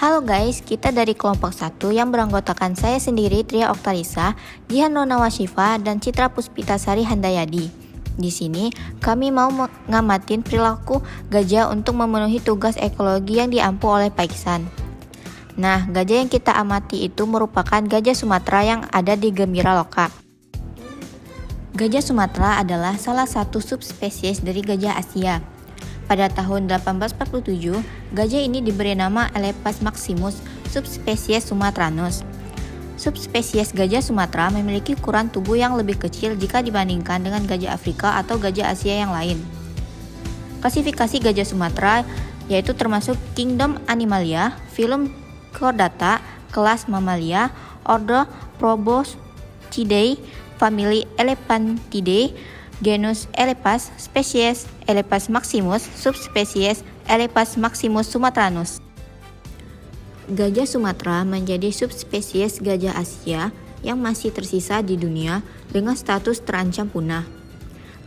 Halo guys, kita dari kelompok 1 yang beranggotakan saya sendiri, Tria Oktarisa, Jihan Nona Washifa, dan Citra Puspitasari Handayadi. Di sini, kami mau ngamatin perilaku gajah untuk memenuhi tugas ekologi yang diampu oleh Pak Iksan. Nah, gajah yang kita amati itu merupakan gajah Sumatera yang ada di Gembira Loka. Gajah Sumatera adalah salah satu subspesies dari gajah Asia. Pada tahun 1847, gajah ini diberi nama Elephas maximus, subspesies sumatranus. Subspesies gajah Sumatera memiliki ukuran tubuh yang lebih kecil jika dibandingkan dengan gajah Afrika atau gajah Asia yang lain. Klasifikasi gajah Sumatera yaitu termasuk Kingdom Animalia, Phylum Chordata, kelas Mammalia, ordo Proboscidae, famili Elephantidae, genus Elephas, spesies Elephas maximus, subspesies Elephas maximus sumatranus. Gajah Sumatera menjadi subspesies gajah Asia yang masih tersisa di dunia dengan status terancam punah.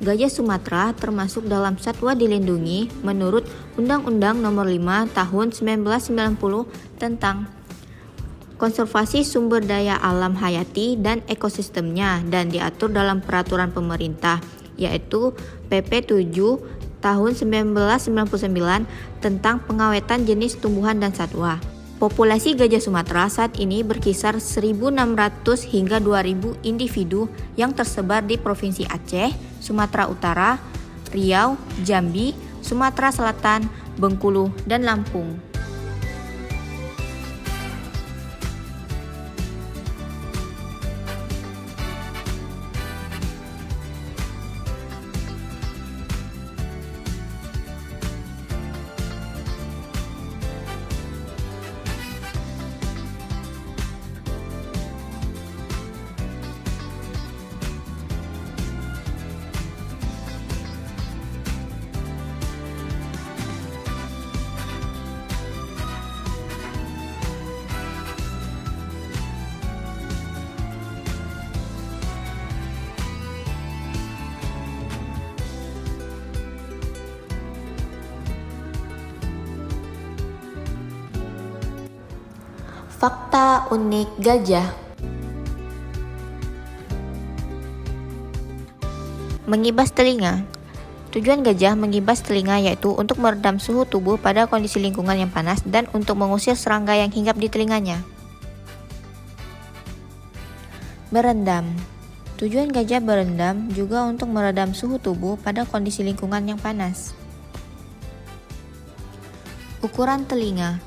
Gajah Sumatera termasuk dalam satwa dilindungi menurut Undang-Undang Nomor 5 Tahun 1990 tentang konservasi sumber daya alam hayati dan ekosistemnya dan diatur dalam peraturan pemerintah yaitu PP 7 tahun 1999 tentang pengawetan jenis tumbuhan dan satwa. Populasi gajah Sumatera saat ini berkisar 1.600 hingga 2.000 individu yang tersebar di Provinsi Aceh, Sumatera Utara, Riau, Jambi, Sumatera Selatan, Bengkulu, dan Lampung. Fakta unik gajah. Mengibas telinga. Tujuan gajah mengibas telinga yaitu untuk meredam suhu tubuh pada kondisi lingkungan yang panas dan untuk mengusir serangga yang hinggap di telinganya. Berendam. Tujuan gajah berendam juga untuk meredam suhu tubuh pada kondisi lingkungan yang panas. Ukuran telinga.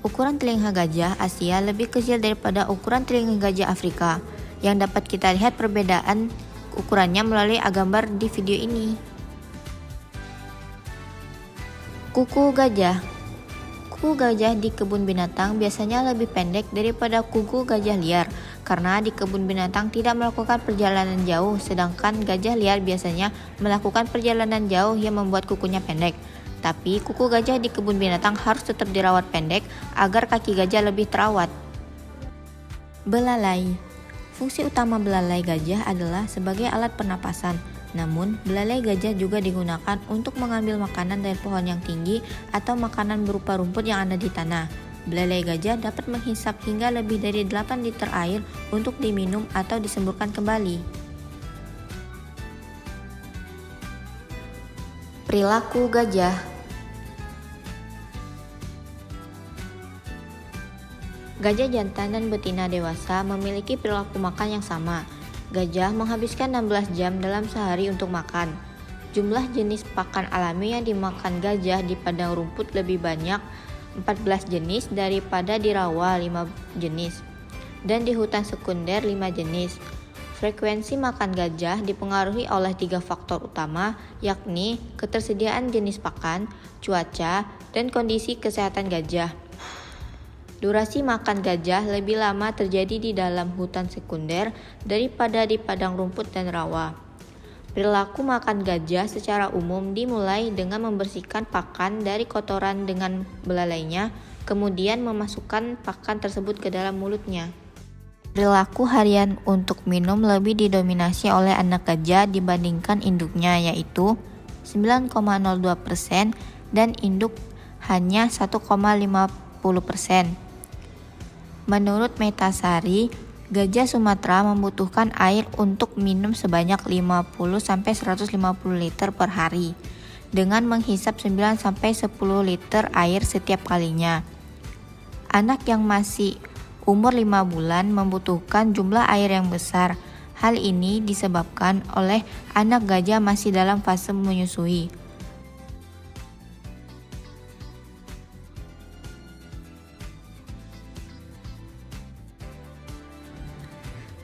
Ukuran telinga gajah Asia lebih kecil daripada ukuran telinga gajah Afrika, yang dapat kita lihat perbedaan ukurannya melalui gambar di video ini. Kuku gajah. Kuku gajah di kebun binatang biasanya lebih pendek daripada kuku gajah liar, karena di kebun binatang tidak melakukan perjalanan jauh, sedangkan gajah liar biasanya melakukan perjalanan jauh yang membuat kukunya pendek. Tapi kuku gajah di kebun binatang harus tetap dirawat pendek agar kaki gajah lebih terawat. Belalai. Fungsi utama belalai gajah adalah sebagai alat pernapasan. Namun, belalai gajah juga digunakan untuk mengambil makanan dari pohon yang tinggi atau makanan berupa rumput yang ada di tanah. Belalai gajah dapat menghisap hingga lebih dari 8 liter air untuk diminum atau disemburkan kembali. Perilaku gajah. Gajah jantan dan betina dewasa memiliki perilaku makan yang sama. Gajah menghabiskan 16 jam dalam sehari untuk makan. Jumlah jenis pakan alami yang dimakan gajah di padang rumput lebih banyak 14 jenis daripada di rawa 5 jenis dan di hutan sekunder 5 jenis. Frekuensi makan gajah dipengaruhi oleh 3 faktor utama, yakni ketersediaan jenis pakan, cuaca, dan kondisi kesehatan gajah. Durasi makan gajah lebih lama terjadi di dalam hutan sekunder daripada di padang rumput dan rawa. Perilaku makan gajah secara umum dimulai dengan membersihkan pakan dari kotoran dengan belalainya, kemudian memasukkan pakan tersebut ke dalam mulutnya. Perilaku harian untuk minum lebih didominasi oleh anak gajah dibandingkan induknya, yaitu 9,02% dan induk hanya 1,50%. Menurut Metasari, gajah Sumatera membutuhkan air untuk minum sebanyak 50-150 liter per hari, dengan menghisap 9-10 liter air setiap kalinya. Anak yang masih umur 5 bulan membutuhkan jumlah air yang besar. Hal ini disebabkan oleh anak gajah masih dalam fase menyusui.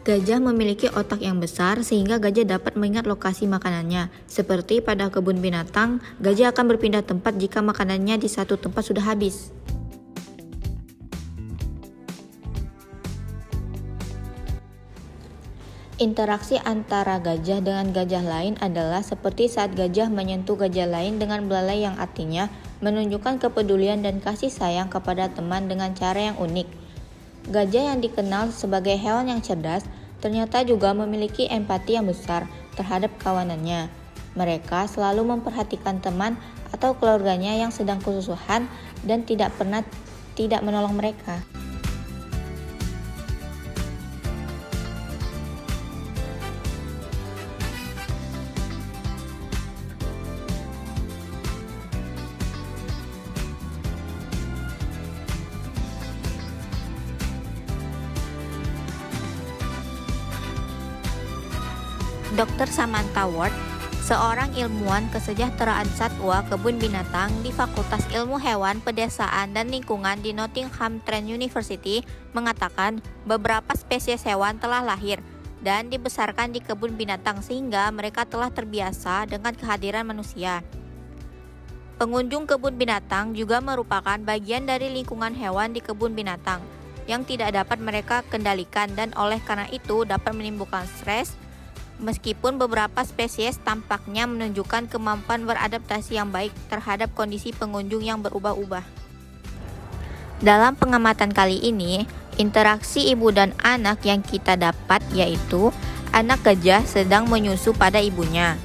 Gajah memiliki otak yang besar sehingga gajah dapat mengingat lokasi makanannya. Seperti pada kebun binatang, gajah akan berpindah tempat jika makanannya di satu tempat sudah habis. Interaksi antara gajah dengan gajah lain adalah seperti saat gajah menyentuh gajah lain dengan belalai, yang artinya menunjukkan kepedulian dan kasih sayang kepada teman dengan cara yang unik. Gajah yang dikenal sebagai hewan yang cerdas ternyata juga memiliki empati yang besar terhadap kawanannya. Mereka selalu memperhatikan teman atau keluarganya yang sedang kesusahan dan tidak pernah tidak menolong mereka. Dr. Samantha Ward, seorang ilmuwan kesejahteraan satwa kebun binatang di Fakultas Ilmu Hewan, Pedesaan, dan Lingkungan di Nottingham Trent University, mengatakan beberapa spesies hewan telah lahir dan dibesarkan di kebun binatang sehingga mereka telah terbiasa dengan kehadiran manusia. Pengunjung kebun binatang juga merupakan bagian dari lingkungan hewan di kebun binatang yang tidak dapat mereka kendalikan dan oleh karena itu dapat menimbulkan stres. Meskipun beberapa spesies tampaknya menunjukkan kemampuan beradaptasi yang baik terhadap kondisi pengunjung yang berubah-ubah. Dalam pengamatan kali ini, interaksi ibu dan anak yang kita dapat yaitu anak gajah sedang menyusu pada ibunya.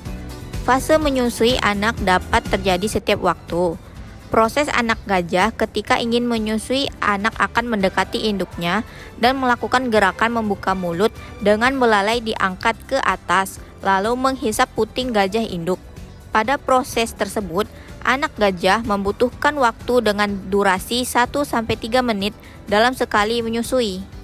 Fase menyusui anak dapat terjadi setiap waktu. Proses anak gajah ketika ingin menyusui anak akan mendekati induknya dan melakukan gerakan membuka mulut dengan belalai diangkat ke atas, lalu menghisap puting gajah induk. Pada proses tersebut, anak gajah membutuhkan waktu dengan durasi 1-3 menit dalam sekali menyusui.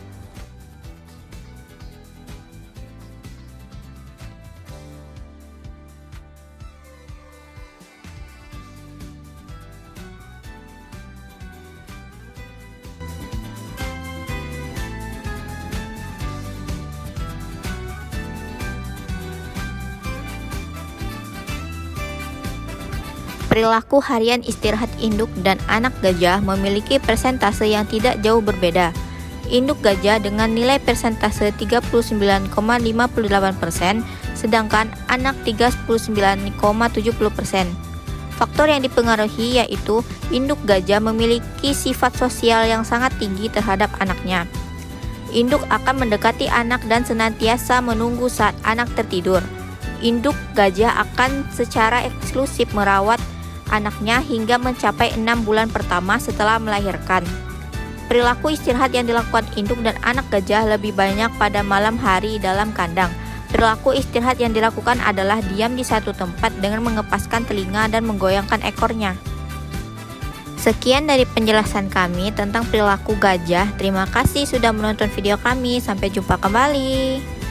Perilaku harian istirahat induk dan anak gajah memiliki persentase yang tidak jauh berbeda. Induk gajah dengan nilai persentase 39,58%, sedangkan anak 39,70%. Faktor yang dipengaruhi yaitu induk gajah memiliki sifat sosial yang sangat tinggi terhadap anaknya. Induk akan mendekati anak dan senantiasa menunggu saat anak tertidur. Induk gajah akan secara eksklusif merawat anaknya hingga mencapai 6 bulan pertama setelah melahirkan. Perilaku istirahat yang dilakukan induk dan anak gajah lebih banyak pada malam hari dalam kandang. Perilaku istirahat yang dilakukan adalah diam di satu tempat dengan mengepaskan telinga dan menggoyangkan ekornya. Sekian dari penjelasan kami tentang perilaku gajah. Terima kasih sudah menonton video kami. Sampai jumpa kembali.